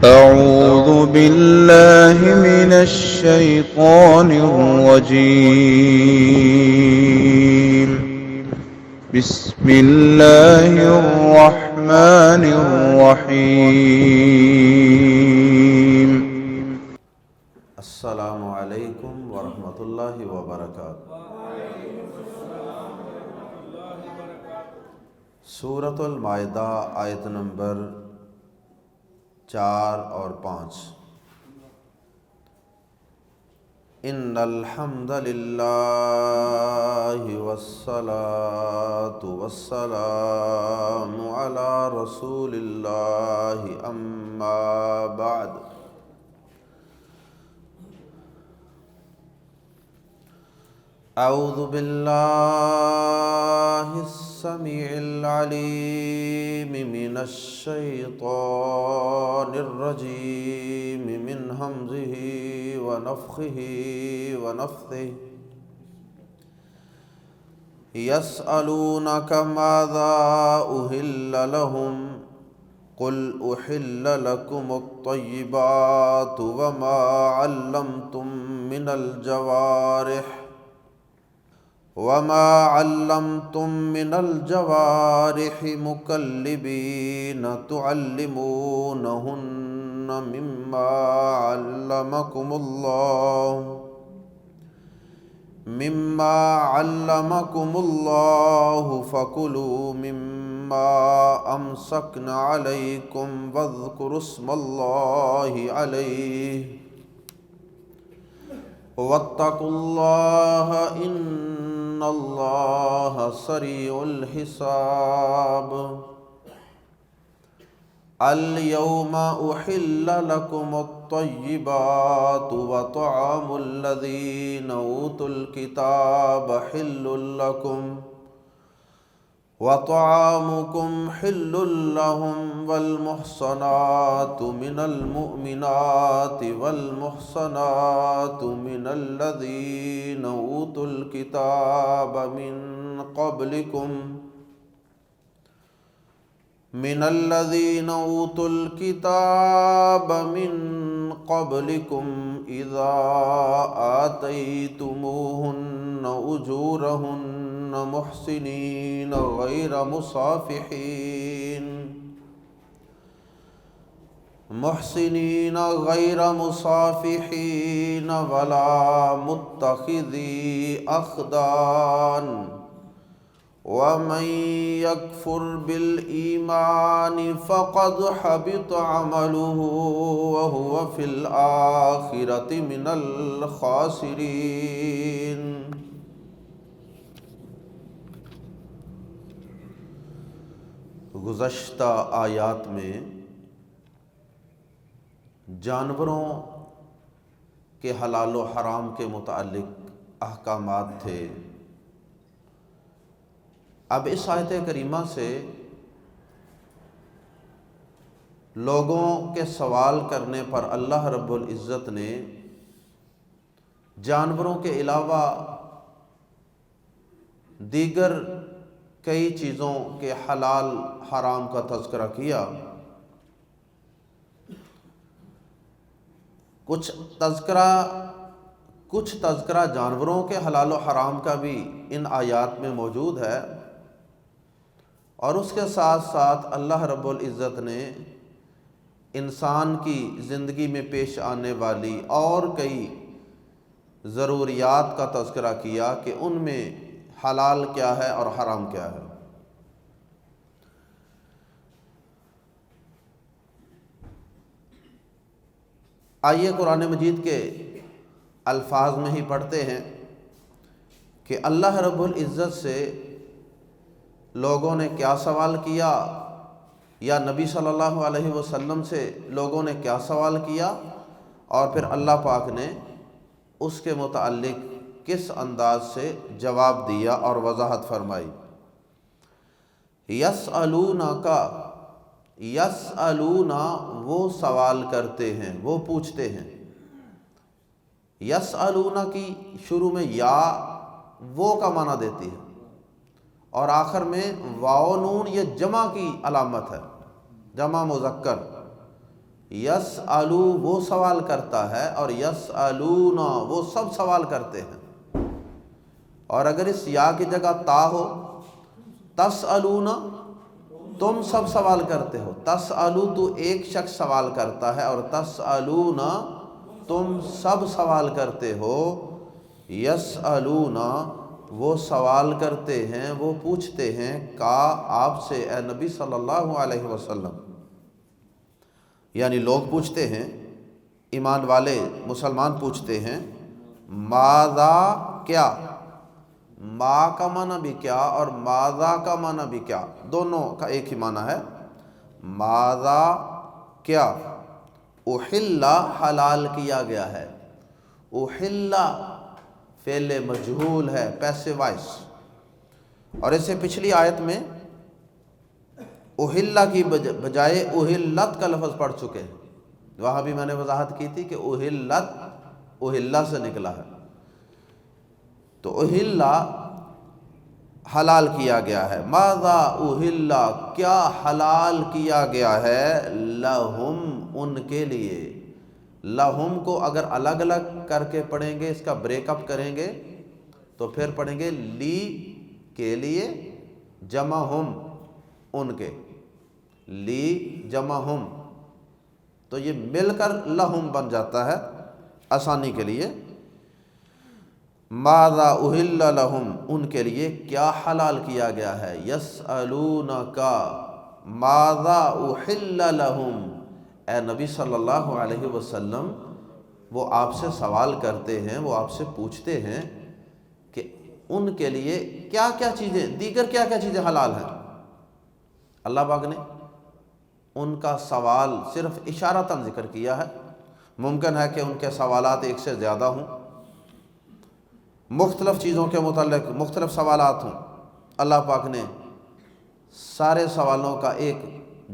أعوذ بالله من الشيطان الرجيم. بسم الله الرحمن الرحيم. السلام علیکم ورحمۃ اللہ وبرکاتہ۔ سورۃ المائدہ آیت نمبر 4 اور 5۔ ان الحمد للہ والصلاة والسلام علی رسول اللہ اما بعد۔ اعوذ باللہ السمیع العلیم من الشیطان الرجیم من ہمزہ ونفخہ ونفثہ۔ یسألونک ماذا احل لہم قل احل لکم الطیبات وما علمتم من الجوارح مکلبین تعلمونہن مما علمکم اللہ فکلوا مما امسکن علیکم واذکروا اسم اللہ علیہ واتقوا اللہ ان اللہ سریع الحساب۔ اليوم احل لکم الطیبات وطعام الذین اوتوا الکتاب حل لکم وطعامکم حل لهم والمحصنات من المؤمنات والمحصنات من الذين أوتوا الكتاب من قبلكم إذا آتيتموهن أجورهن محسنين غير مصافحين ولا متخذي أخدان ومن يكفر بالإيمان فقد حبط عمله وهو في الآخرة من الخاسرين۔ گزشتہ آیات میں جانوروں کے حلال و حرام کے متعلق احکامات تھے۔ اب اس آیت کریمہ سے لوگوں کے سوال کرنے پر اللہ رب العزت نے جانوروں کے علاوہ دیگر کئی چیزوں کے حلال حرام کا تذکرہ کیا۔ کچھ تذکرہ جانوروں کے حلال و حرام کا بھی ان آیات میں موجود ہے، اور اس کے ساتھ ساتھ اللہ رب العزت نے انسان کی زندگی میں پیش آنے والی اور کئی ضروریات کا تذکرہ کیا کہ ان میں حلال کیا ہے اور حرام کیا ہے۔ آئیے قرآن مجید کے الفاظ میں ہی پڑھتے ہیں کہ اللہ رب العزت سے لوگوں نے کیا سوال کیا، یا نبی صلی اللہ علیہ وسلم سے لوگوں نے کیا سوال کیا، اور پھر اللہ پاک نے اس کے متعلق کس انداز سے جواب دیا اور وضاحت فرمائی۔ یسألون وہ سوال کرتے ہیں، وہ پوچھتے ہیں۔ یسألون کی شروع میں یا وہ کا معنی دیتی ہے، اور آخر میں واو نون، یہ جمع کی علامت ہے، جمع مذکر۔ یسألو وہ سوال کرتا ہے، اور یسألون وہ سب سوال کرتے ہیں۔ اور اگر اس یا کی جگہ تا ہو، تسألون تم سب سوال کرتے ہو، تسألو تو ایک شخص سوال کرتا ہے، اور تسألون تم سب سوال کرتے ہو، یسألون وہ سوال کرتے ہیں، وہ پوچھتے ہیں کا آپ سے اے نبی صلی اللہ علیہ وسلم، یعنی لوگ پوچھتے ہیں، ایمان والے مسلمان پوچھتے ہیں، ماذا کیا، ما کا معنی بھی کیا اور ماذا کا معنی بھی کیا، دونوں کا ایک ہی معنی ہے۔ ماذا کیا، احل حلال کیا گیا ہے، احل فعل مجہول ہے پیسو وائس، اور اسے پچھلی آیت میں احل کی بجائے احلت کا لفظ پڑھ چکے ہیں، وہاں بھی میں نے وضاحت کی تھی کہ احلت احلہ سے نکلا ہے، تو احل حلال کیا گیا ہے۔ ماذا احل کیا حلال کیا گیا ہے، لہم ان کے لیے، لہم کو اگر الگ الگ کر کے پڑھیں گے، اس کا بریک اپ کریں گے تو پھر پڑھیں گے لی کے لیے، جمع ہم ان کے، لی جمع ہم، تو یہ مل کر لہم بن جاتا ہے آسانی کے لیے۔ ماذا احل لہم ان کے لیے کیا حلال کیا گیا ہے، یسألونک ماذا احل لہم، اے نبی صلی اللہ علیہ وسلم وہ آپ سے سوال کرتے ہیں، وہ آپ سے پوچھتے ہیں کہ ان کے لیے کیا کیا چیزیں، دیگر کیا کیا چیزیں حلال ہیں۔ اللہ پاک نے ان کا سوال صرف اشارتاً ذکر کیا ہے، ممکن ہے کہ ان کے سوالات ایک سے زیادہ ہوں، مختلف چیزوں کے متعلق مختلف سوالات ہوں، اللہ پاک نے سارے سوالوں کا ایک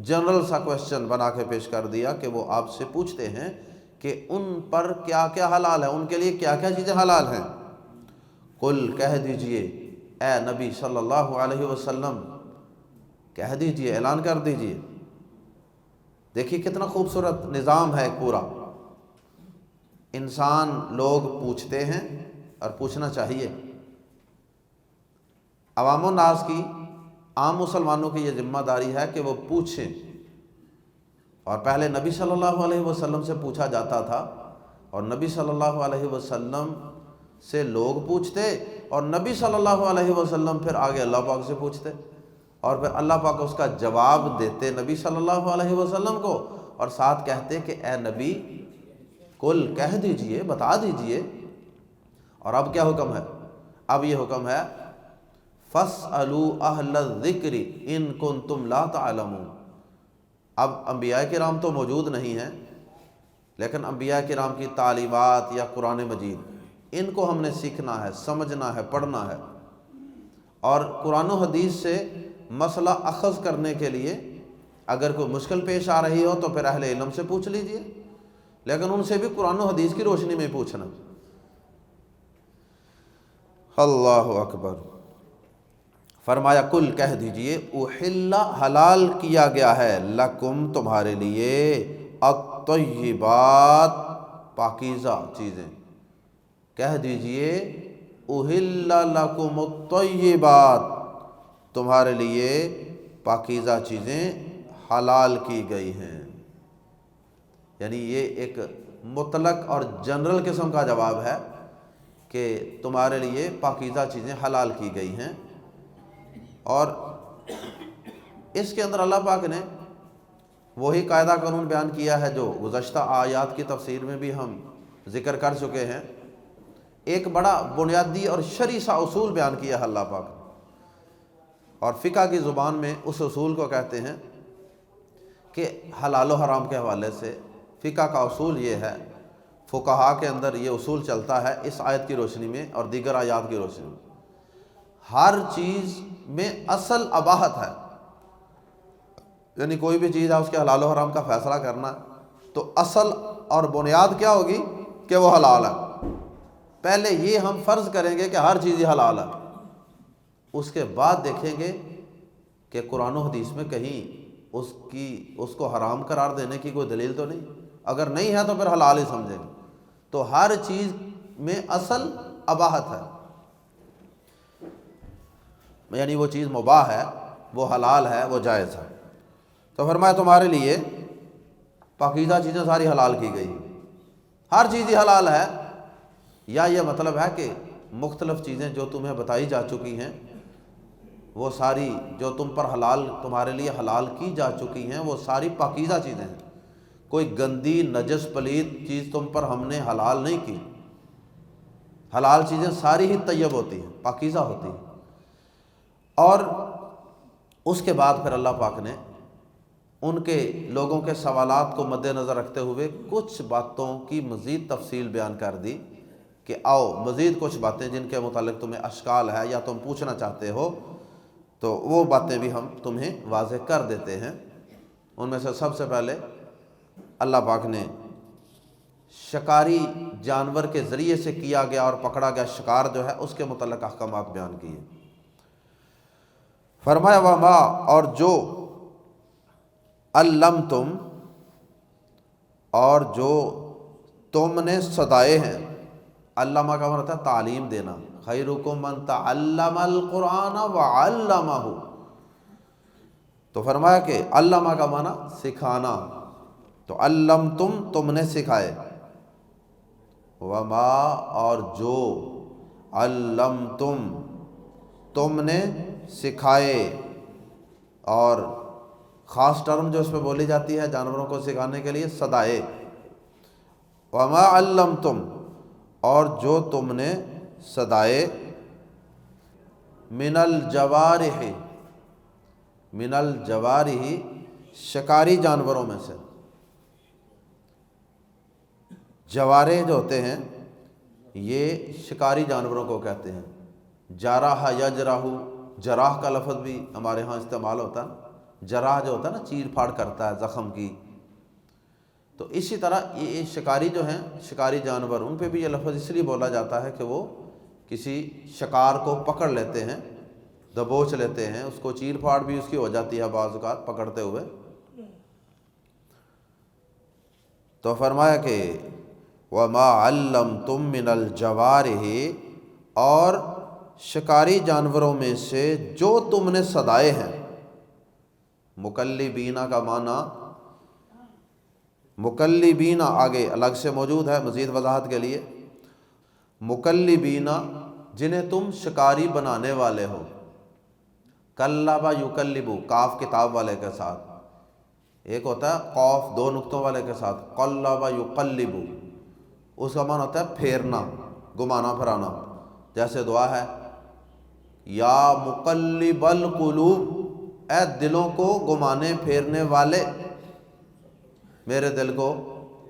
جنرل سا کویسچن بنا کے پیش کر دیا کہ وہ آپ سے پوچھتے ہیں کہ ان پر کیا کیا حلال ہے، ان کے لیے کیا کیا چیزیں حلال ہیں۔ قل کہہ دیجئے اے نبی صلی اللہ علیہ وسلم، کہہ دیجئے، اعلان کر دیجئے۔ دیکھیے کتنا خوبصورت نظام ہے پورا، انسان لوگ پوچھتے ہیں اور پوچھنا چاہیے، عوام الناس کی، عام مسلمانوں کی یہ ذمہ داری ہے کہ وہ پوچھیں، اور پہلے نبی صلی اللہ علیہ وسلم سے پوچھا جاتا تھا، اور نبی صلی اللہ علیہ وسلم سے لوگ پوچھتے، اور نبی صلی اللہ علیہ وسلم پھر آگے اللہ پاک سے پوچھتے، اور پھر اللہ پاک اس کا جواب دیتے نبی صلی اللہ علیہ وسلم کو، اور ساتھ کہتے کہ اے نبی قل کہہ دیجئے، بتا دیجئے۔ اور اب کیا حکم ہے، اب یہ حکم ہے فَاسْأَلُوا أَهْلَ الذِّكْرِ إِن كُنتُمْ لَا تَعْلَمُونَ۔ اب انبیاء کرام تو موجود نہیں ہیں، لیکن انبیاء کرام کی تعلیمات یا قرآن مجید، ان کو ہم نے سیکھنا ہے، سمجھنا ہے، پڑھنا ہے، اور قرآن و حدیث سے مسئلہ اخذ کرنے کے لیے اگر کوئی مشکل پیش آ رہی ہو تو پھر اہل علم سے پوچھ لیجئے، لیکن ان سے بھی قرآن و حدیث کی روشنی میں پوچھنا۔ اللہ اکبر۔ فرمایا کل کہہ دیجئے احل حلال کیا گیا ہے، لکم تمہارے لیے، الطیبات پاکیزہ چیزیں، کہہ دیجئے احل لکم الطیبات تمہارے لیے پاکیزہ چیزیں حلال کی گئی ہیں، یعنی یہ ایک مطلق اور جنرل قسم کا جواب ہے کہ تمہارے لیے پاکیزہ چیزیں حلال کی گئی ہیں۔ اور اس کے اندر اللہ پاک نے وہی قاعدہ قانون بیان کیا ہے جو گزشتہ آیات کی تفسیر میں بھی ہم ذکر کر چکے ہیں، ایک بڑا بنیادی اور شرعی سا اصول بیان کیا ہے اللہ پاک، اور فقہ کی زبان میں اس اصول کو کہتے ہیں کہ حلال و حرام کے حوالے سے فقہ کا اصول یہ ہے، فقہا کے اندر یہ اصول چلتا ہے اس آیت کی روشنی میں اور دیگر آیات کی روشنی میں، ہر چیز میں اصل اباحت ہے، یعنی کوئی بھی چیز ہے اس کے حلال و حرام کا فیصلہ کرنا تو اصل اور بنیاد کیا ہوگی کہ وہ حلال ہے۔ پہلے یہ ہم فرض کریں گے کہ ہر چیز ہی حلال ہے، اس کے بعد دیکھیں گے کہ قرآن و حدیث میں کہیں اس کو حرام قرار دینے کی کوئی دلیل تو نہیں، اگر نہیں ہے تو پھر حلال ہی سمجھیں گے۔ تو ہر چیز میں اصل اباحت ہے، یعنی وہ چیز مباح ہے، وہ حلال ہے، وہ جائز ہے۔ تو فرمایا تمہارے لیے پاکیزہ چیزیں ساری حلال کی گئی، ہر چیز ہی حلال ہے، یا یہ مطلب ہے کہ مختلف چیزیں جو تمہیں بتائی جا چکی ہیں وہ ساری جو تم پر حلال تمہارے لیے حلال کی جا چکی ہیں وہ ساری پاکیزہ چیزیں ہیں، کوئی گندی نجس پلید چیز تم پر ہم نے حلال نہیں کی۔ حلال چیزیں ساری ہی طیب ہوتی ہیں، پاکیزہ ہوتی ہیں۔ اور اس کے بعد پھر اللہ پاک نے ان کے لوگوں کے سوالات کو مد نظر رکھتے ہوئے کچھ باتوں کی مزید تفصیل بیان کر دی کہ آؤ مزید کچھ باتیں جن کے متعلق تمہیں اشکال ہے یا تم پوچھنا چاہتے ہو تو وہ باتیں بھی ہم تمہیں واضح کر دیتے ہیں۔ ان میں سے سب سے پہلے اللہ پاک نے شکاری جانور کے ذریعے سے کیا گیا اور پکڑا گیا شکار جو ہے اس کے متعلق احکامات بیان کیے۔ فرمایا وما، اور جو علمتم، اور جو تم نے صدائے ہیں۔ علامہ کا مطلب ہوتا ہے تعلیم دینا، خیرکم من تعلم القرآن وعلمہ۔ تو فرمایا کہ علامہ کا معنی سکھانا، تو علمتم تم نے سکھائے، وما اور جو علمتم تم نے سکھائے، اور خاص ٹرم جو اس پہ بولی جاتی ہے جانوروں کو سکھانے کے لیے صدائے۔ وما علمتم، اور جو تم نے صدائے، من الجوارح، من الجوارح شکاری جانوروں میں سے۔ جوارح جو ہوتے ہیں یہ شکاری جانوروں کو کہتے ہیں۔ جرح یجرح، جراح کا لفظ بھی ہمارے ہاں استعمال ہوتا ہے، جراح جو ہوتا ہے نا چیر پھاڑ کرتا ہے زخم کی، تو اسی طرح یہ شکاری جو ہیں شکاری جانور ان پہ بھی یہ لفظ اس لیے بولا جاتا ہے کہ وہ کسی شکار کو پکڑ لیتے ہیں، دبوچ لیتے ہیں، اس کو چیر پھاڑ بھی اس کی ہو جاتی ہے بعض اوقات پکڑتے ہوئے۔ تو فرمایا کہ وما علمتم من الجوارح، اور شکاری جانوروں میں سے جو تم نے صدائے ہیں۔ مکلبین کا معنی، مکلبین آگے الگ سے موجود ہے مزید وضاحت کے لیے۔ مکلبین جنہیں تم شکاری بنانے والے ہو، کلبا یکلبو کاف کتاب والے کے ساتھ، ایک ہوتا ہے قاف دو نقطوں والے کے ساتھ قلب یقلبو، اس کا معنی ہوتا ہے پھیرنا، گمانا پھرانا۔ جیسے دعا ہے یا مقلب القلوب، اے دلوں کو گمانے پھیرنے والے، میرے دل کو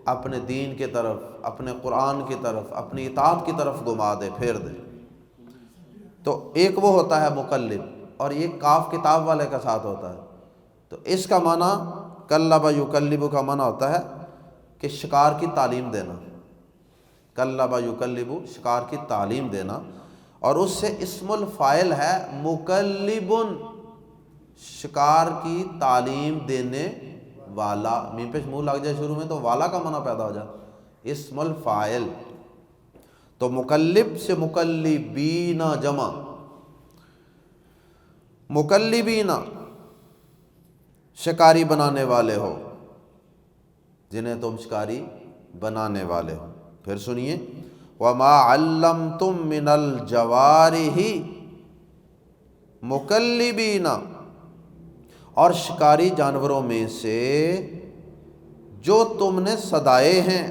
اپنے دین کی طرف، اپنے قرآن کی طرف، اپنی اطاعت کی طرف گما دے، پھیر دے۔ تو ایک وہ ہوتا ہے مقلب، اور یہ کاف کتاب والے کے ساتھ ہوتا ہے۔ تو اس کا معنی کلب یکلب کا معنی ہوتا ہے کہ شکار کی تعلیم دینا، کلب یکلب شکار کی تعلیم دینا، اور اس سے اسم الفاعل ہے مکلب، شکار کی تعلیم دینے والا، میم پہ منہ لگ جائے شروع میں تو والا کا معنی پیدا ہو جائے، اسم الفاعل۔ تو مکلب سے مکلبین جمع، مکلبین شکاری بنانے والے ہو، جنہیں تم شکاری بنانے والے ہو۔ پھر سنیے وما علمتم من الجوارح مکلبین، اور شکاری جانوروں میں سے جو تم نے صدائے ہیں،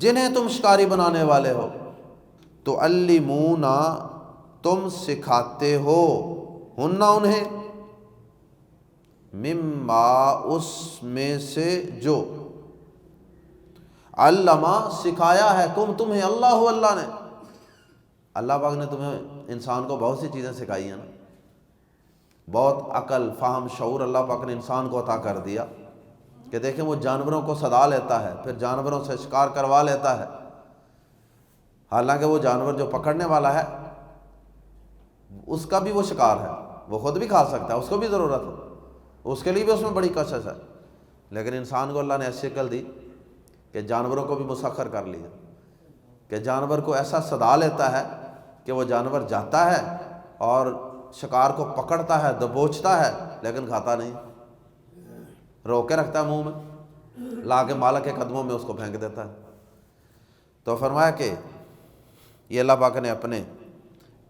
جنہیں تم شکاری بنانے والے ہو، تعلمون تم سکھاتے ہو، ہن انہیں، مما اس میں سے جو، علمہ سکھایا ہے، کم تمہیں، اللہ نے، اللہ پاک نے تمہیں انسان کو بہت سی چیزیں سکھائی ہیں نا، بہت عقل فہم شعور اللہ پاک نے انسان کو عطا کر دیا کہ دیکھیں وہ جانوروں کو صدا لیتا ہے، پھر جانوروں سے شکار کروا لیتا ہے، حالانکہ وہ جانور جو پکڑنے والا ہے اس کا بھی وہ شکار ہے، وہ خود بھی کھا سکتا ہے، اس کو بھی ضرورت ہے، اس کے لیے بھی اس میں بڑی کشش ہے، لیکن انسان کو اللہ نے ایسی شکل دی کہ جانوروں کو بھی مسخر کر لیا، کہ جانور کو ایسا صدا لیتا ہے کہ وہ جانور جاتا ہے اور شکار کو پکڑتا ہے، دبوچتا ہے، لیکن کھاتا نہیں، روک کے رکھتا ہے منہ میں، لا کے مالک کے قدموں میں اس کو پھینک دیتا ہے۔ تو فرمایا کہ یہ اللہ پاک نے اپنے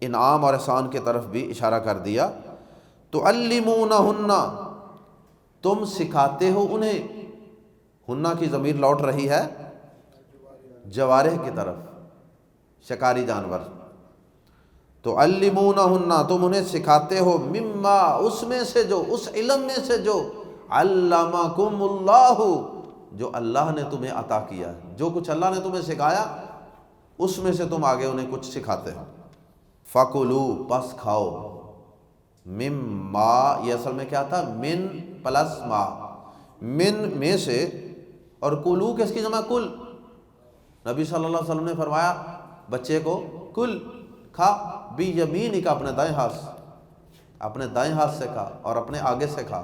انعام اور احسان کی طرف بھی اشارہ کر دیا۔ تعلمونہن، تم سکھاتے ہو انہیں، ہنہ کی ضمیر لوٹ رہی ہے جوارح کی طرف، شکاری جانور۔ تعلمونہن، تم انہیں سکھاتے ہو، مما، اس میں سے جو، اس علم میں سے جو، علمکم اللہ، جو اللہ نے تمہیں عطا کیا ہے، جو کچھ اللہ نے تمہیں سکھایا اس میں سے تم آگے انہیں کچھ سکھاتے ہو۔ فَكُلُوا، پس کھاؤ، مما، یہ اصل میں کیا تھا، من پلس ما، من میں سے، اور کلو کس کی جمع، کل۔ نبی صلی اللہ علیہ وسلم نے فرمایا بچے کو کل، کھا، بیمینک، اپنے دائیں ہاتھ سے، اپنے دائیں ہاتھ سے کھا اور اپنے آگے سے کھا،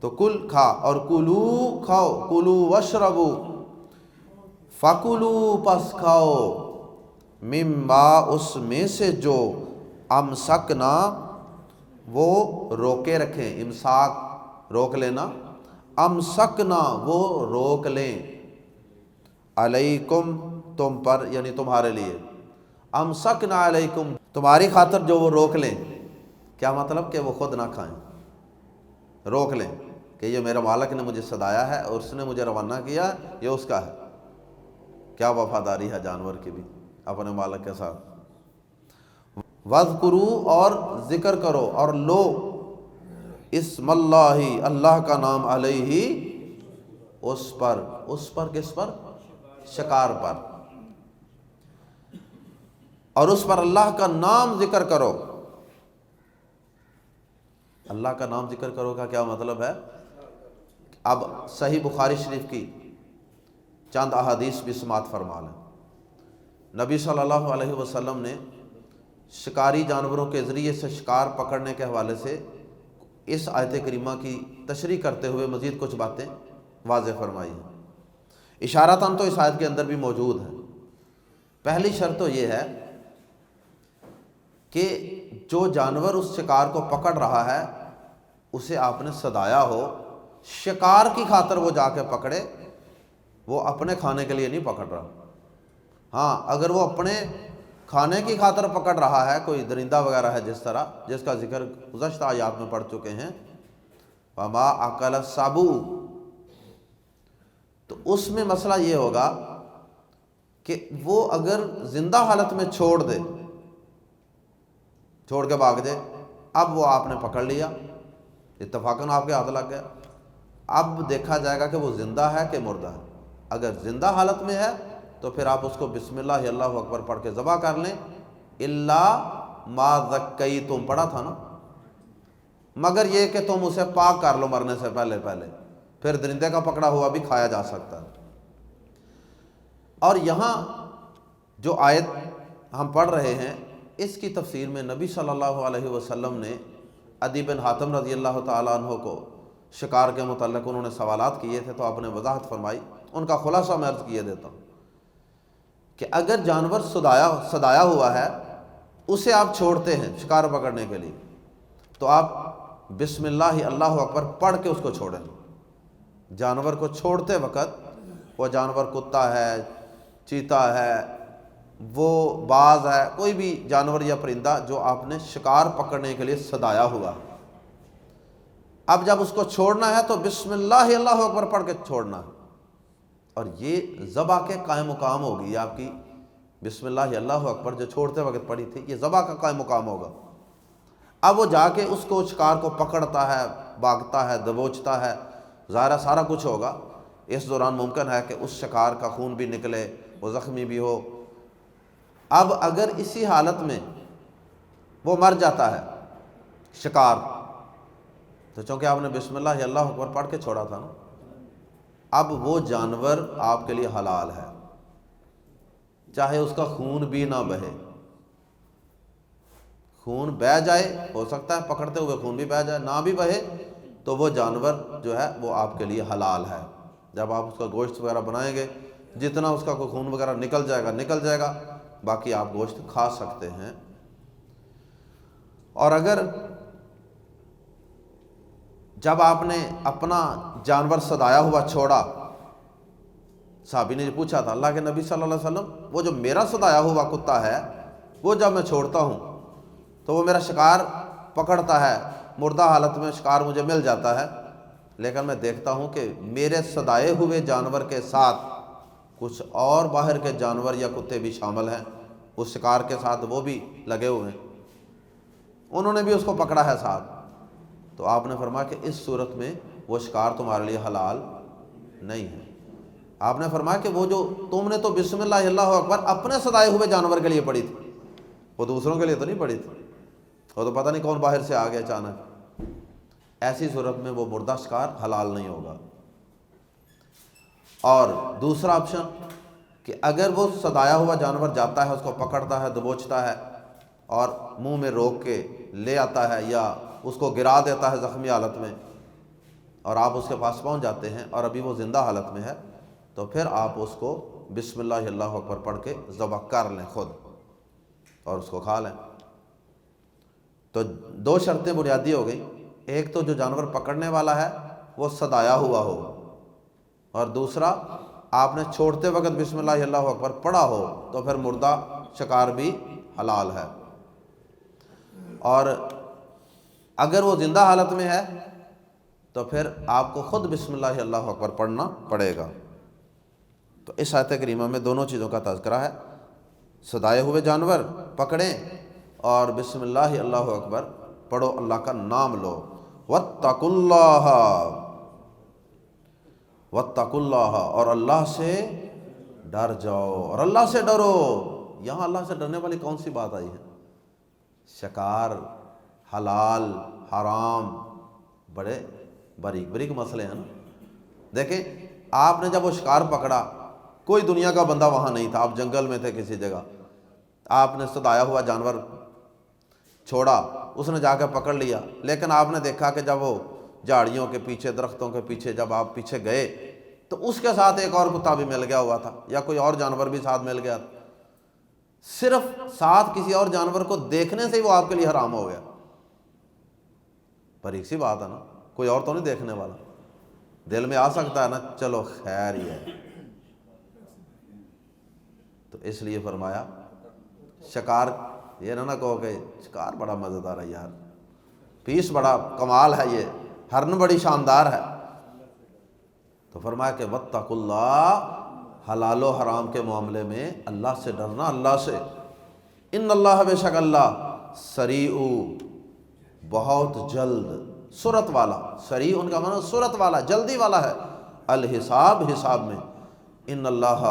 تو کل، کھا، اور کلو، کھاؤ، کلو واشربو، فَكُلُوا، پس کھاؤ، مما، اس میں سے جو، امسکنا، وہ روکے رکھیں، امساک روک لینا، امسکنا، وہ روک لیں، علیکم، تم پر، یعنی تمہارے لیے، امسکنا علیکم، تمہاری خاطر جو وہ روک لیں، کیا مطلب کہ وہ خود نہ کھائیں، روک لیں کہ یہ میرا مالک نے مجھے صدایا ہے اور اس نے مجھے روانہ کیا، یہ اس کا ہے۔ کیا وفاداری ہے جانور کی بھی اپنے مالک کے ساتھ۔ وَاذْكُرُوا، اور ذکر کرو اور لو، اسم اللہ، اللہ کا نام، علیہ، اس پر، اس پر، کس پر، شکار پر، اور اس پر اللہ کا نام ذکر کرو۔ اللہ کا نام ذکر کرو کا کیا مطلب ہے؟ اب صحیح بخاری شریف کی چند احادیث بھی سماعت فرما لیں۔ نبی صلی اللہ علیہ وسلم نے شکاری جانوروں کے ذریعے سے شکار پکڑنے کے حوالے سے اس آیت کریمہ کی تشریح کرتے ہوئے مزید کچھ باتیں واضح فرمائی ہیں، اشارتاً تو اس آیت کے اندر بھی موجود ہے۔ پہلی شرط تو یہ ہے کہ جو جانور اس شکار کو پکڑ رہا ہے اسے آپ نے صدایا ہو، شکار کی خاطر وہ جا کے پکڑے، وہ اپنے کھانے کے لیے نہیں پکڑ رہا۔ ہاں، اگر وہ اپنے کھانے کی خاطر پکڑ رہا ہے، کوئی درندہ وغیرہ ہے جس طرح، جس کا ذکر گزشتہ آیات میں پڑھ چکے ہیں، وَمَا أَكَلَ السَّبُعُ، تو اس میں مسئلہ یہ ہوگا کہ وہ اگر زندہ حالت میں چھوڑ دے، چھوڑ کے بھاگ جائے، اب وہ آپ نے پکڑ لیا، اتفاقاً آپ کے ہاتھ لگ گیا، اب دیکھا جائے گا کہ وہ زندہ ہے کہ مردہ ہے۔ اگر زندہ حالت میں ہے تو پھر آپ اس کو بسم اللہ اللہ اکبر پڑھ کے ذبح کر لیں، الا ما ذکیتم، پڑھا تھا نا، مگر یہ کہ تم اسے پاک کر لو مرنے سے پہلے پھر درندے کا پکڑا ہوا بھی کھایا جا سکتا ہے۔ اور یہاں جو آیت ہم پڑھ رہے ہیں اس کی تفسیر میں نبی صلی اللہ علیہ وسلم نے عدی بن حاتم رضی اللہ تعالیٰ عنہ کو شکار کے متعلق انہوں نے سوالات کیے تھے، تو آپ نے وضاحت فرمائی، ان کا خلاصہ میں عرض کیے دیتا ہوں کہ اگر جانور صدایا ہوا ہے، اسے آپ چھوڑتے ہیں شکار پکڑنے کے لیے، تو آپ بسم اللہ اللہ اکبر پڑھ کے اس کو چھوڑیں۔ جانور کو چھوڑتے وقت، وہ جانور کتا ہے، چیتا ہے، وہ باز ہے، کوئی بھی جانور یا پرندہ جو آپ نے شکار پکڑنے کے لیے صدایا ہوا، اب جب اس کو چھوڑنا ہے تو بسم اللہ اللہ اکبر پڑھ کے چھوڑنا ہے، اور یہ ذبح کے قائم مقام ہوگی، یہ آپ کی بسم اللہ اللہ اکبر جو چھوڑتے وقت پڑھی تھی، یہ ذبح کا قائم مقام ہوگا۔ اب وہ جا کے اس کو شکار کو پکڑتا ہے، بھاگتا ہے، دبوچتا ہے، ظاہرہ سارا کچھ ہوگا، اس دوران ممکن ہے کہ اس شکار کا خون بھی نکلے، وہ زخمی بھی ہو۔ اب اگر اسی حالت میں وہ مر جاتا ہے شکار، تو چونکہ آپ نے بسم اللہ اللہ اکبر پڑھ کے چھوڑا تھا نا، اب وہ جانور آپ کے لیے حلال ہے، چاہے اس کا خون بھی نہ بہے، خون بہہ جائے، ہو سکتا ہے پکڑتے ہوئے خون بھی بہہ جائے، نہ بھی بہے تو وہ جانور جو ہے وہ آپ کے لیے حلال ہے۔ جب آپ اس کا گوشت وغیرہ بنائیں گے، جتنا اس کا کوئی خون وغیرہ نکل جائے گا، باقی آپ گوشت کھا سکتے ہیں۔ اور اگر جب آپ نے اپنا جانور صدایا ہوا چھوڑا، صحابی نے پوچھا تھا اللہ کے نبی صلی اللہ علیہ وسلم، وہ جو میرا صدایا ہوا کتا ہے وہ جب میں چھوڑتا ہوں تو وہ میرا شکار پکڑتا ہے، مردہ حالت میں شکار مجھے مل جاتا ہے، لیکن میں دیکھتا ہوں کہ میرے صدائے ہوئے جانور کے ساتھ کچھ اور باہر کے جانور یا کتے بھی شامل ہیں، اس شکار کے ساتھ وہ بھی لگے ہوئے ہیں، انہوں نے بھی اس کو پکڑا ہے ساتھ، تو آپ نے فرمایا کہ اس صورت میں وہ شکار تمہارے لیے حلال نہیں ہے۔ آپ نے فرمایا کہ وہ جو تم نے تو بسم اللہ اللہ اکبر اپنے صدائے ہوئے جانور کے لیے پڑھی تھی، وہ دوسروں کے لیے تو نہیں پڑھی تھی، وہ تو پتہ نہیں کون باہر سے آ گیا اچانک، ایسی صورت میں وہ مردہ شکار حلال نہیں ہوگا۔ اور دوسرا آپشن کہ اگر وہ صدایا ہوا جانور جاتا ہے، اس کو پکڑتا ہے، دبوچتا ہے اور منہ میں روک کے لے آتا ہے یا اس کو گرا دیتا ہے زخمی حالت میں، اور آپ اس کے پاس پہنچ جاتے ہیں اور ابھی وہ زندہ حالت میں ہے، تو پھر آپ اس کو بسم اللہ اللہ اکبر پڑھ کے ذبح کر لیں خود اور اس کو کھا لیں۔ تو دو شرطیں بنیادی ہو گئی، ایک تو جو جانور پکڑنے والا ہے وہ صدایا ہوا ہو، اور دوسرا آپ نے چھوڑتے وقت بسم اللہ اللہ اکبر پڑھا ہو، تو پھر مردہ شکار بھی حلال ہے۔ اور اگر وہ زندہ حالت میں ہے تو پھر آپ کو خود بسم اللہ اللہ اکبر پڑھنا پڑے گا۔ تو اس آیت کریمہ میں دونوں چیزوں کا تذکرہ ہے، صدائے ہوئے جانور پکڑیں اور بسم اللہ اللہ اکبر پڑھو، اللہ کا نام لو۔ واتقوا اللہ، واتقوا اللہ، اور اللہ سے ڈر جاؤ، اور اللہ سے ڈرو۔ یہاں اللہ سے ڈرنے والی کون سی بات آئی ہے؟ شکار، حلال، حرام، بڑے باریک باریک مسئلے ہیں نا۔ دیکھیں آپ نے جب وہ شکار پکڑا، کوئی دنیا کا بندہ وہاں نہیں تھا، آپ جنگل میں تھے کسی جگہ، آپ نے صدایا ہوا جانور چھوڑا، اس نے جا کے پکڑ لیا، لیکن آپ نے دیکھا کہ جب وہ جھاڑیوں کے پیچھے، درختوں کے پیچھے جب آپ پیچھے گئے تو اس کے ساتھ ایک اور کتا بھی مل گیا ہوا تھا یا کوئی اور جانور بھی ساتھ مل گیا تھا، صرف ساتھ کسی اور جانور کو دیکھنے سے ہی وہ آپ کے لیے حرام ہو گیا۔ باریک سی بات ہے نا، کوئی اور تو نہیں دیکھنے والا، دل میں آ سکتا ہے نا چلو خیر ہی ہے، تو اس لیے فرمایا شکار، یہ نہ کہو کہ شکار بڑا مزیدار ہے یار، پیس بڑا کمال ہے، یہ ہرن بڑی شاندار ہے، تو فرمایا کہ واتقوا اللہ، حلال و حرام کے معاملے میں اللہ سے ڈرنا، اللہ سے۔ ان اللہ، بے شک اللہ، سریع، بہت جلد، سرعت والا، سریع ان کا معنی سرعت والا، جلدی والا ہے، الحساب، حساب میں، ان اللہ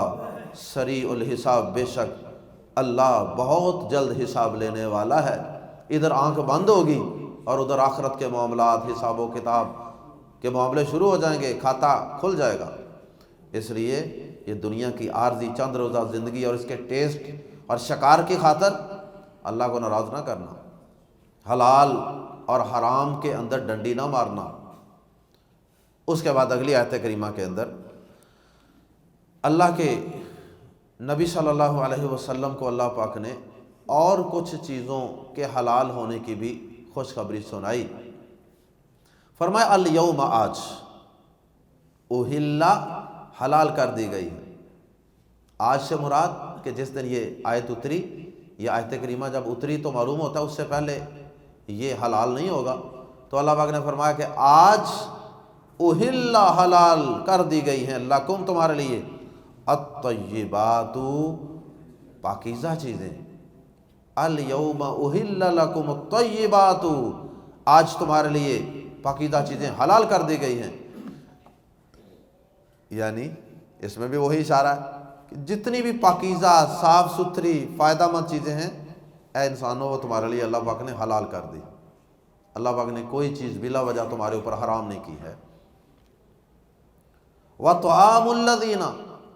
سریع الحساب، بے شک اللہ بہت جلد حساب لینے والا ہے۔ ادھر آنکھ بند ہوگی اور ادھر آخرت کے معاملات، حساب و کتاب کے معاملے شروع ہو جائیں گے، کھاتا کھل جائے گا۔ اس لیے یہ دنیا کی عارضی چند روزہ زندگی اور اس کے ٹیسٹ اور شکار کی خاطر اللہ کو ناراض نہ کرنا، حلال اور حرام کے اندر ڈنڈی نہ مارنا۔ اس کے بعد اگلی آیت کریمہ کے اندر اللہ کے نبی صلی اللہ علیہ وسلم کو اللہ پاک نے اور کچھ چیزوں کے حلال ہونے کی بھی خوشخبری سنائی۔ فرمایا الیوم، آج، اہلا، حلال کر دی گئی۔ آج سے مراد کہ جس دن یہ آیت اتری، یہ آیت کریمہ جب اتری تو معلوم ہوتا ہے اس سے پہلے یہ حلال نہیں ہوگا، تو اللہ پاک نے فرمایا کہ آج اہلا، حلال کر دی گئی ہیں، لکم، تمہارے لیے، الطیبات، پاکیزہ چیزیں، الیوم اہل لکم الطیبات، آج تمہارے لیے پاکیزہ چیزیں حلال کر دی گئی ہیں۔ یعنی اس میں بھی وہی اشارہ ہے کہ جتنی بھی پاکیزہ، صاف ستھری، فائدہ مند چیزیں ہیں، اے انسانوں، وہ تمہارے لیے اللہ پاک نے حلال کر دی۔ اللہ پاک نے کوئی چیز بلا وجہ تمہارے اوپر حرام نہیں کی ہے۔ وَطَعَامُ الَّذِينَ،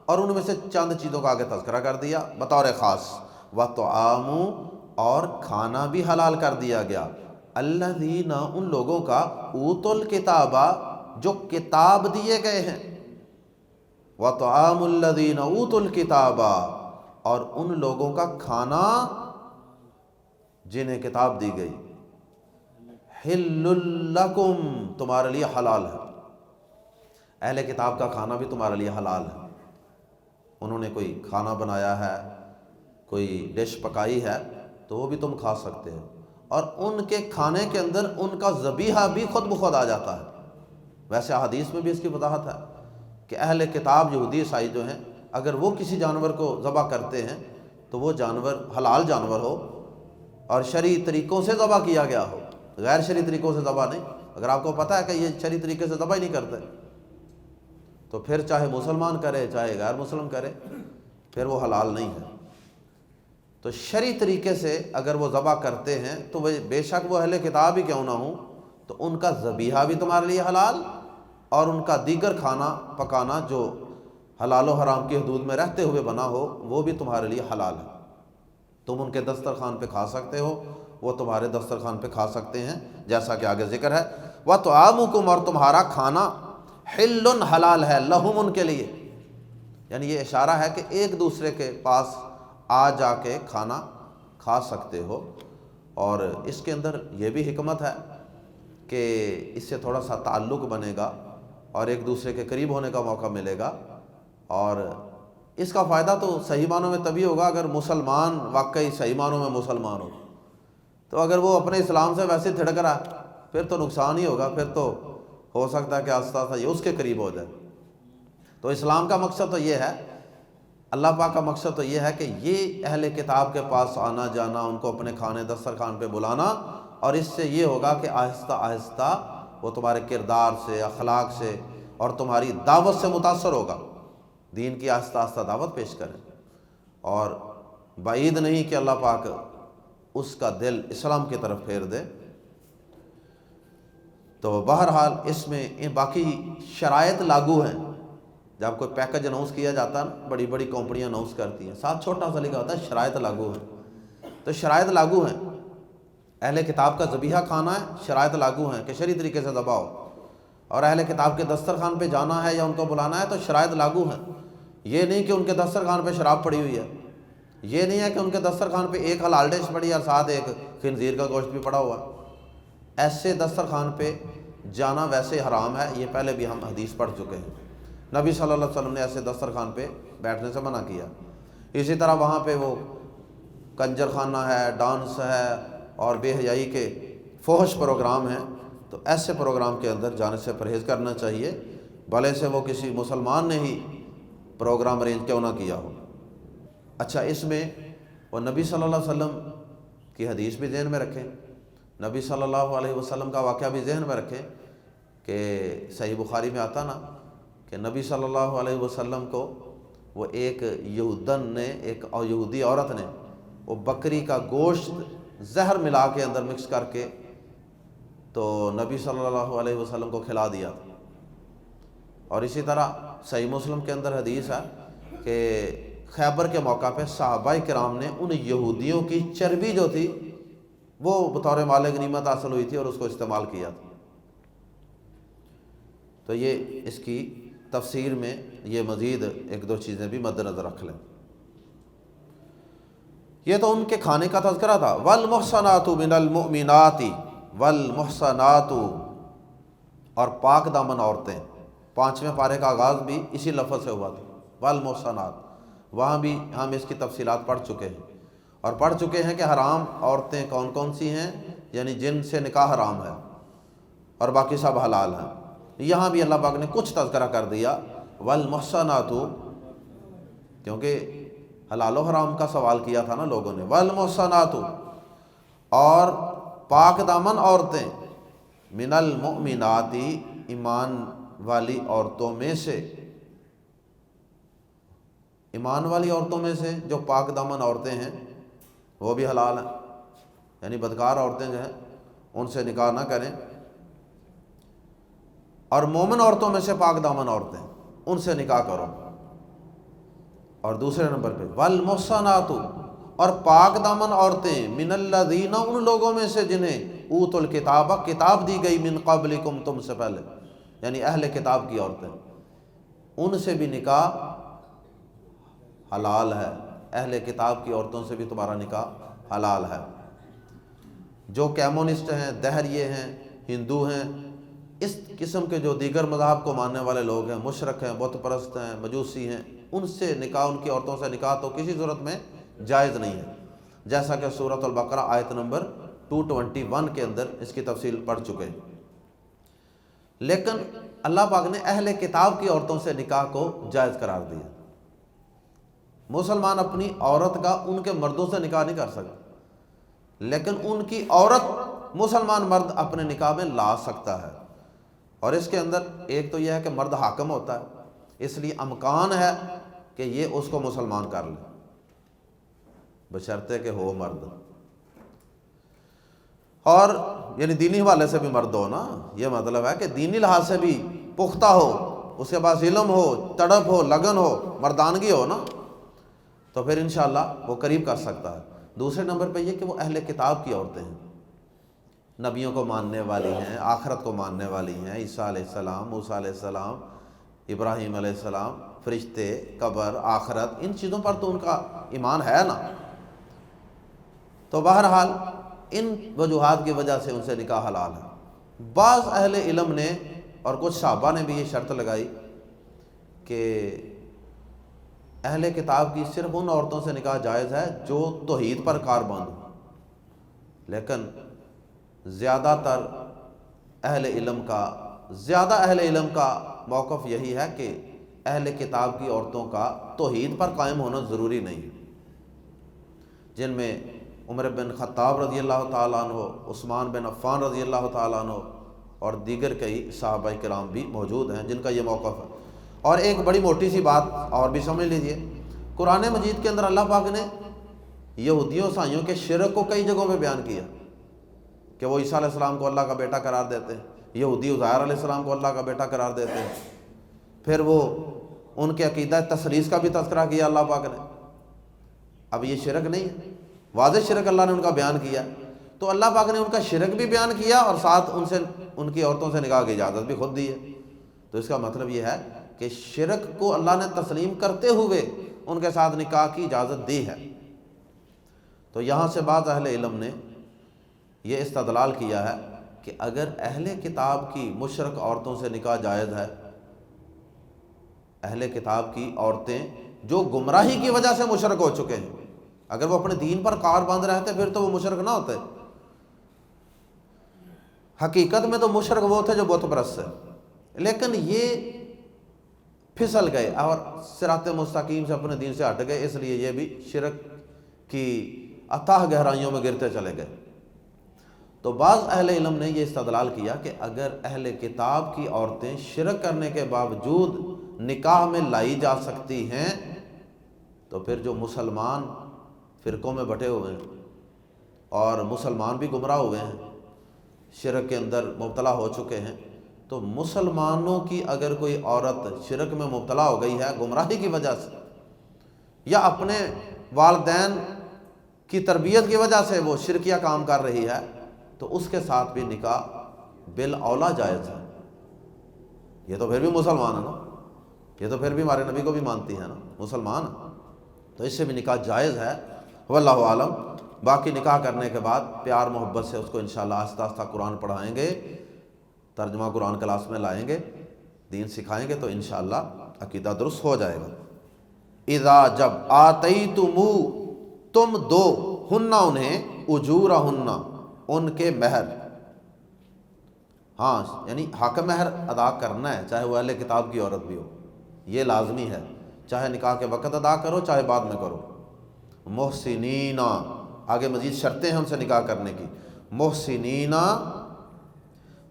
اور ان میں سے چند چیزوں کا آگے تذکرہ کر دیا بطور خاص، وَطَعَامُ، اور کھانا بھی حلال کر دیا گیا، الذین ان لوگوں کا اوتوا الکتاب جو کتاب دیے گئے ہیں، وطعام الذین اوتوا الکتاب اور ان لوگوں کا کھانا جنہیں کتاب دی گئی، حل لکم تمہارے لیے حلال ہے۔ اہل کتاب کا کھانا بھی تمہارے لیے حلال ہے۔ انہوں نے کوئی کھانا بنایا ہے، کوئی ڈش پکائی ہے تو وہ بھی تم کھا سکتے ہو، اور ان کے کھانے کے اندر ان کا ذبیحہ بھی خود بخود آ جاتا ہے۔ ویسے احادیث میں بھی اس کی وضاحت ہے کہ اہل کتاب یہودی عیسائی جو ہیں، اگر وہ کسی جانور کو ذبح کرتے ہیں تو وہ جانور حلال جانور ہو اور شرعی طریقوں سے ذبح کیا گیا ہو، غیر شرعی طریقوں سے ذبح نہیں۔ اگر آپ کو پتہ ہے کہ یہ شرعی طریقے سے ذبح ہی نہیں کرتے تو پھر چاہے مسلمان کرے چاہے غیر مسلم کرے، پھر وہ حلال نہیں ہے۔ تو شرعی طریقے سے اگر وہ ذبح کرتے ہیں تو وہ بے شک وہ اہل کتاب ہی کیوں نہ ہوں، تو ان کا ذبیحہ بھی تمہارے لیے حلال، اور ان کا دیگر کھانا پکانا جو حلال و حرام کی حدود میں رہتے ہوئے بنا ہو وہ بھی تمہارے لیے حلال ہے۔ تم ان کے دسترخوان پہ کھا سکتے ہو، وہ تمہارے دسترخوان پہ کھا سکتے ہیں، جیسا کہ آگے ذکر ہے۔ وَطَعَامُكُمْ اور تمہارا کھانا حل حلال ہے، لہم ان کے لیے، یعنی یہ اشارہ ہے کہ ایک دوسرے کے پاس آ جا کے کھانا کھا سکتے ہو۔ اور اس کے اندر یہ بھی حکمت ہے کہ اس سے تھوڑا سا تعلق بنے گا اور ایک دوسرے کے قریب ہونے کا موقع ملے گا، اور اس کا فائدہ تو صحیح معنوں میں تبھی ہوگا اگر مسلمان واقعی صحیح معنوں میں مسلمان ہو۔ تو اگر وہ اپنے اسلام سے ویسے تھڑک رہا پھر تو نقصان ہی ہوگا، پھر تو ہو سکتا ہے کہ آہستہ آہستہ یہ اس کے قریب ہو جائے۔ تو اسلام کا مقصد تو یہ ہے، اللہ پاک کا مقصد تو یہ ہے کہ یہ اہل کتاب کے پاس آنا جانا، ان کو اپنے کھانے دسترخوان پہ بلانا، اور اس سے یہ ہوگا کہ آہستہ آہستہ وہ تمہارے کردار سے، اخلاق سے اور تمہاری دعوت سے متاثر ہوگا، دین کی آہستہ آہستہ دعوت پیش کریں، اور بعید نہیں کہ اللہ پاک اس کا دل اسلام کی طرف پھیر دے۔ تو بہرحال اس میں باقی شرائط لاگو ہیں۔ جب کوئی پیکج اناؤنس کیا جاتا ہے نا، بڑی بڑی کمپنیاں اناؤنس کرتی ہیں، ساتھ چھوٹا سا لکھا ہوتا ہے شرائط لاگو ہیں۔ تو شرائط لاگو ہیں، اہل کتاب کا ذبیحہ کھانا ہے، شرائط لاگو ہیں کہ شرعی طریقے سے ذبح ہو، اور اہل کتاب کے دسترخوان پہ جانا ہے یا ان کو بلانا ہے تو شرائط لاگو ہیں۔ یہ نہیں کہ ان کے دسترخوان پہ شراب پڑی ہوئی ہے، یہ نہیں ہے کہ ان کے دسترخوان پہ ایک حلال ڈش پڑی ہے اور ساتھ ایک خنزیر کا گوشت بھی پڑا ہوا ہے۔ ایسے دسترخوان پہ جانا ویسے حرام ہے، یہ پہلے بھی ہم حدیث پڑھ چکے ہیں۔ نبی صلی اللہ علیہ وسلم نے ایسے دسترخوان پہ بیٹھنے سے منع کیا۔ اسی طرح وہاں پہ وہ کنجر خانہ ہے، ڈانس ہے اور بے حیائی کے فحش پروگرام ہیں، تو ایسے پروگرام کے اندر جانے سے پرہیز کرنا چاہیے، بھلے سے وہ کسی مسلمان نے ہی پروگرام ارینج کیوں نہ کیا ہو۔ اچھا، اس میں وہ نبی صلی اللہ علیہ وسلم کی حدیث بھی ذہن میں رکھیں، نبی صلی اللہ علیہ وسلم کا واقعہ بھی ذہن میں رکھیں کہ صحیح بخاری میں آتا نا کہ نبی صلی اللہ علیہ وسلم کو وہ ایک یہودن نے، ایک یہودی عورت نے وہ بکری کا گوشت زہر ملا کے اندر مکس کر کے تو نبی صلی اللہ علیہ وسلم کو کھلا دیا۔ اور اسی طرح صحیح مسلم کے اندر حدیث ہے کہ خیبر کے موقع پہ صحابہ کرام نے ان یہودیوں کی چربی جو تھی وہ بطور مال غنیمت حاصل ہوئی تھی اور اس کو استعمال کیا تھا۔ تو یہ اس کی تفسیر میں یہ مزید ایک دو چیزیں بھی مد نظر رکھ لیں۔ یہ تو ان کے کھانے کا تذکرہ تھا۔ والمحصنات من المؤمنات والمحصنات، اور پاک دامن عورتیں، 5ویں پارے کا آغاز بھی اسی لفظ سے ہوا تھا، والمحصنات۔ وہاں بھی ہم اس کی تفصیلات پڑھ چکے ہیں، اور پڑھ چکے ہیں کہ حرام عورتیں کون کون سی ہیں، یعنی جن سے نکاح حرام ہے، اور باقی سب حلال ہیں۔ یہاں بھی اللہ پاک نے کچھ تذکرہ کر دیا والمحصنات، کیونکہ حلال و حرام کا سوال کیا تھا نا لوگوں نے۔ والمحصنات، اور پاک دامن عورتیں، من المؤمنات، ایمان والی عورتوں میں سے، ایمان والی عورتوں میں سے جو پاک دامن عورتیں ہیں وہ بھی حلال ہیں، یعنی بدکار عورتیں جو ہیں ان سے نکاح نہ کریں، اور مومن عورتوں میں سے پاک دامن عورتیں ان سے نکاح کرو۔ اور دوسرے نمبر پہ والمحصنات، اور پاک دامن عورتیں، من الذین، ان لوگوں میں سے جنہیں اوت الکتابہ کتاب دی گئی من قبلکم تم سے پہلے، یعنی اہل کتاب کی عورتیں، ان سے بھی نکاح حلال ہے، اہل کتاب کی عورتوں سے بھی تمہارا نکاح حلال ہے۔ جو کیمونسٹ ہیں، دہریے ہیں، ہندو ہیں، اس قسم کے جو دیگر مذاہب کو ماننے والے لوگ ہیں، مشرک ہیں، بت پرست ہیں، مجوسی ہیں، ان سے نکاح، ان کی عورتوں سے نکاح تو کسی صورت میں جائز نہیں ہے، جیسا کہ سورۃ البقرہ آیت نمبر 221 کے اندر اس کی تفصیل پڑھ چکے ہیں۔ لیکن اللہ پاک نے اہل کتاب کی عورتوں سے نکاح کو جائز قرار دیا۔ مسلمان اپنی عورت کا ان کے مردوں سے نکاح نہیں کر سکتا، لیکن ان کی عورت مسلمان مرد اپنے نکاح میں لا سکتا ہے، اور اس کے اندر ایک تو یہ ہے کہ مرد حاکم ہوتا ہے، اس لیے امکان ہے کہ یہ اس کو مسلمان کر لے، بشرطے کہ ہو مرد، اور یعنی دینی حوالے سے بھی مرد ہو نا، یہ مطلب ہے کہ دینی لحاظ سے بھی پختہ ہو، اس کے پاس علم ہو، تڑپ ہو، لگن ہو، مردانگی ہو نا، تو پھر انشاءاللہ وہ قریب کر سکتا ہے۔ دوسرے نمبر پہ یہ کہ وہ اہل کتاب کی عورتیں ہیں، نبیوں کو ماننے والی ہیں، آخرت کو ماننے والی ہیں، عیسیٰ علیہ السلام، موسیٰ علیہ السلام، ابراہیم علیہ السلام، فرشتے، قبر، آخرت، ان چیزوں پر تو ان کا ایمان ہے نا۔ تو بہرحال ان وجوہات کی وجہ سے ان سے نکاح حلال ہے۔ بعض اہل علم نے اور کچھ صحابہ نے بھی یہ شرط لگائی کہ اہل کتاب کی صرف ان عورتوں سے نکاح جائز ہے جو توحید پر کاربند ہوں، لیکن زیادہ اہل علم کا موقف یہی ہے کہ اہل کتاب کی عورتوں کا توحید پر قائم ہونا ضروری نہیں، جن میں عمر بن خطاب رضی اللہ تعالیٰ عنہ، عثمان بن عفان رضی اللہ تعالیٰ عنہ اور دیگر کئی صحابہ کرام بھی موجود ہیں جن کا یہ موقف ہے۔ اور ایک بڑی موٹی سی بات اور بھی سمجھ لیجئے، قرآن مجید کے اندر اللہ پاک نے یہودیوں عیسائیوں کے شرک کو کئی جگہوں پہ بیان کیا کہ وہ عیسیٰ علیہ السلام کو اللہ کا بیٹا قرار دیتے ہیں، یہودی عزیر علیہ السلام کو اللہ کا بیٹا قرار دیتے ہیں، پھر وہ ان کے عقیدہ تثلیث کا بھی تذکرہ کیا اللہ پاک نے۔ اب یہ شرک نہیں ہے، واضح شرک اللہ نے ان کا بیان کیا، تو اللہ پاک نے ان کا شرک بھی بیان کیا اور ساتھ ان کی عورتوں سے نکاح کی اجازت بھی خود دی ہے۔ تو اس کا مطلب یہ ہے کہ شرک کو اللہ نے تسلیم کرتے ہوئے ان کے ساتھ نکاح کی اجازت دی ہے۔ تو یہاں سے بعض اہل علم نے یہ استدلال کیا ہے کہ اگر اہل کتاب کی مشرک عورتوں سے نکاح جائز ہے، اہل کتاب کی عورتیں جو گمراہی کی وجہ سے مشرک ہو چکے ہیں، اگر وہ اپنے دین پر کار باندھ رہتے پھر تو وہ مشرک نہ ہوتے، حقیقت میں تو مشرک وہ تھے جو بت پرست ہے، لیکن یہ پھسل گئے اور صراط مستقیم سے اپنے دین سے ہٹ گئے، اس لیے یہ بھی شرک کی اتھاہ گہرائیوں میں گرتے چلے گئے۔ تو بعض اہل علم نے یہ استدلال کیا کہ اگر اہل کتاب کی عورتیں شرک کرنے کے باوجود نکاح میں لائی جا سکتی ہیں، تو پھر جو مسلمان فرقوں میں بٹے ہوئے ہیں اور مسلمان بھی گمراہ ہوئے ہیں، شرک کے اندر مبتلا ہو چکے ہیں، تو مسلمانوں کی اگر کوئی عورت شرک میں مبتلا ہو گئی ہے گمراہی کی وجہ سے، یا اپنے والدین کی تربیت کی وجہ سے وہ شرکیہ کام کر رہی ہے، تو اس کے ساتھ بھی نکاح بالاولیٰ جائز ہے۔ یہ تو پھر بھی مسلمان ہے نا، یہ تو پھر بھی ہمارے نبی کو بھی مانتی ہے نا، مسلمان ہے، تو اس سے بھی نکاح جائز ہے۔ واللہ عالم۔ باقی نکاح کرنے کے بعد پیار محبت سے اس کو انشاءاللہ آہستہ آہستہ قرآن پڑھائیں گے، ترجمہ قرآن کلاس میں لائیں گے، دین سکھائیں گے، تو انشاءاللہ عقیدہ درست ہو جائے گا۔ اذا جب آتیتمو تم دو ہننا انہیں اجورہن ان کے مہر، ہاں یعنی حق مہر ادا کرنا ہے، چاہے وہ اہل کتاب کی عورت بھی ہو، یہ لازمی ہے، چاہے نکاح کے وقت ادا کرو چاہے بعد میں کرو۔ محسنین، آگے مزید شرطیں ہیں ان سے نکاح کرنے کی۔ محسنین،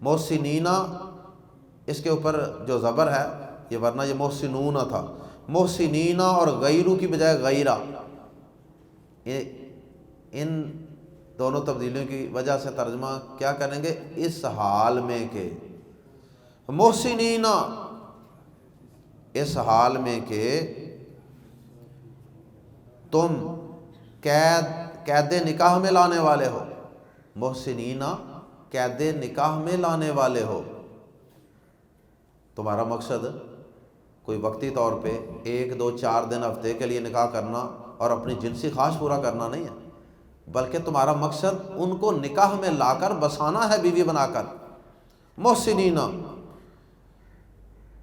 محسنین اس کے اوپر جو زبر ہے یہ، ورنہ یہ محسنون تھا، محسنین اور غیرو کی بجائے غیرہ، ان دونوں تبدیلیوں کی وجہ سے ترجمہ کیا کریں گے؟ اس حال میں کہ، محسنین اس حال میں کہ تم قید نکاح میں لانے والے ہو، محسنین قید نکاح میں لانے والے ہو۔ تمہارا مقصد کوئی وقتی طور پہ 1 2 4 دن ہفتے کے لیے نکاح کرنا اور اپنی جنسی خواہش پورا کرنا نہیں ہے، بلکہ تمہارا مقصد ان کو نکاح میں لا کر بسانا ہے، بیوی بنا کر۔ محسنین،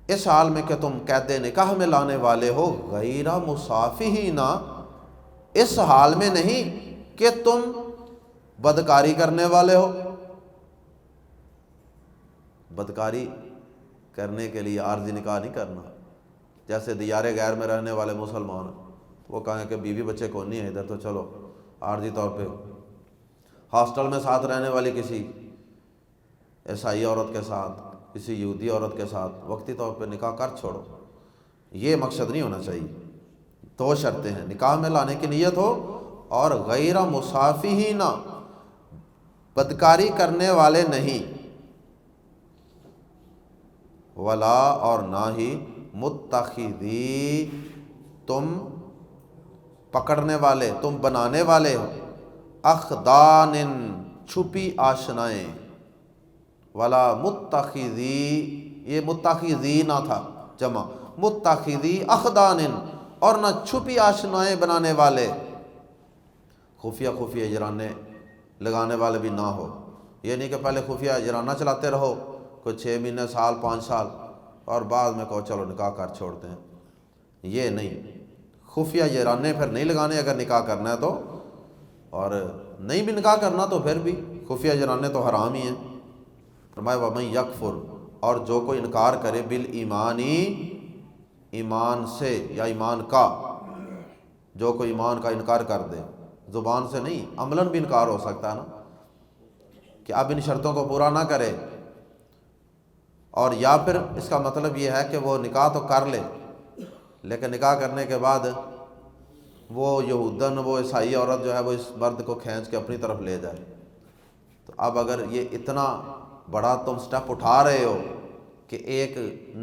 اس حال میں کہ تم قید نکاح میں لانے والے ہو، غیر مسافحین، اس حال میں نہیں کہ تم بدکاری کرنے والے ہو۔ بدکاری کرنے کے لیے عارضی نکاح نہیں کرنا، جیسے دیار غیر میں رہنے والے مسلمان وہ کہیں کہ بیوی بچے کون نہیں ہے ادھر، تو چلو عارضی طور پہ ہاسٹل میں ساتھ رہنے والی کسی عیسائی عورت کے ساتھ، کسی یہودی عورت کے ساتھ وقتی طور پہ نکاح کر چھوڑو، یہ مقصد نہیں ہونا چاہیے۔ 2 شرطیں ہیں، نکاح میں لانے کی نیت ہو اور غیر مسافحین، بدکاری کرنے والے نہیں، ولا، اور نہ ہی متخذی، تم پکڑنے والے، تم بنانے والے ہو، اخدان، چھپی آشنائیں، ولا متخذی، یہ متخذی نہ تھا جمع، متخذی اخدان، اور نہ چھپی آشنائیں بنانے والے، خفیہ خفیہ اجرانے لگانے والے بھی نہ ہو۔ یہ نہیں کہ پہلے خفیہ اجرانہ چلاتے رہو کوئی 6 مہینے، سال، 5 سال، اور بعد میں کہو چلو نکاح کر چھوڑتے ہیں، یہ نہیں۔ خفیہ اجرانے پھر نہیں لگانے اگر نکاح کرنا ہے تو، اور نہیں بھی نکاح کرنا تو پھر بھی خفیہ اجرانے تو حرام ہی ہیں۔ فرمایا وَمَن یکفر، اور جو کوئی انکار کرے، بالایمانی، ایمان سے یا ایمان کا، جو کوئی ایمان کا انکار کر دے، زبان سے نہیں، عملاً بھی انکار ہو سکتا ہے نا، کہ اب ان شرطوں کو پورا نہ کرے، اور یا پھر اس کا مطلب یہ ہے کہ وہ نکاح تو کر لے لیکن نکاح کرنے کے بعد وہ یہودن، وہ عیسائی عورت جو ہے وہ اس مرد کو کھینچ کے اپنی طرف لے جائے۔ تو اب اگر یہ اتنا بڑا تم سٹیپ اٹھا رہے ہو کہ ایک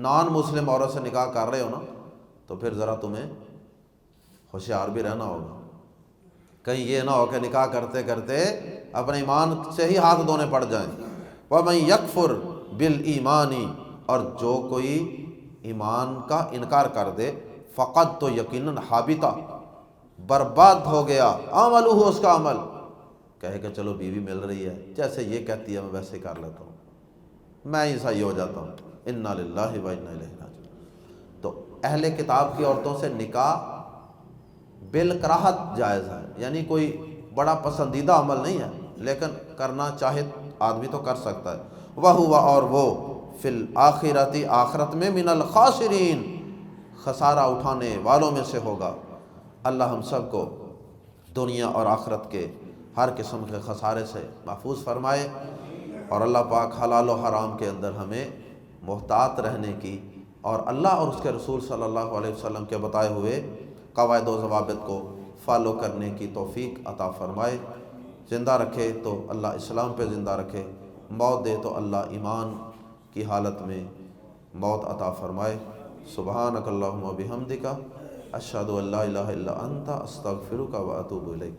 نان مسلم عورت سے نکاح کر رہے ہو نا، تو پھر ذرا تمہیں ہوشیار بھی رہنا ہوگا، کہیں یہ نہ ہو کہ نکاح کرتے کرتے اپنے ایمان سے ہی ہاتھ دھونے پڑ جائیں۔ وَمَن یکفر بالایمانی، اور جو کوئی ایمان کا انکار کر دے، فقط، تو یقیناً، حابطہ، برباد ہو گیا، عملہ، اس کا عمل، کہے کہ چلو بیوی مل رہی ہے، جیسے یہ کہتی ہے میں ویسے کر لیتا ہوں، میں ہی صحیح ہو جاتا ہوں، انا للہ و انا الیہ راجعون۔ تو اہل کتاب کی عورتوں سے نکاح بالکراہت جائز ہے، یعنی کوئی بڑا پسندیدہ عمل نہیں ہے، لیکن کرنا چاہے آدمی تو کر سکتا ہے۔ وَهُوَ، اور وہ، فی الآخرۃ، آخرت میں، من الخاسرین، خسارہ اٹھانے والوں میں سے ہوگا۔ اللہ ہم سب کو دنیا اور آخرت کے ہر قسم کے خسارے سے محفوظ فرمائے، اور اللہ پاک حلال و حرام کے اندر ہمیں محتاط رہنے کی اور اللہ اور اس کے رسول صلی اللہ علیہ وسلم کے بتائے ہوئے قواعد و ضوابط کو فالو کرنے کی توفیق عطا فرمائے۔ زندہ رکھے تو اللہ اسلام پہ زندہ رکھے، موت دے تو اللہ ایمان کی حالت میں موت عطا فرمائے۔ سبحانک اللہم و بحمدک، اشہد ان لا الہ الا انت، استغفرک و اتوب الیک۔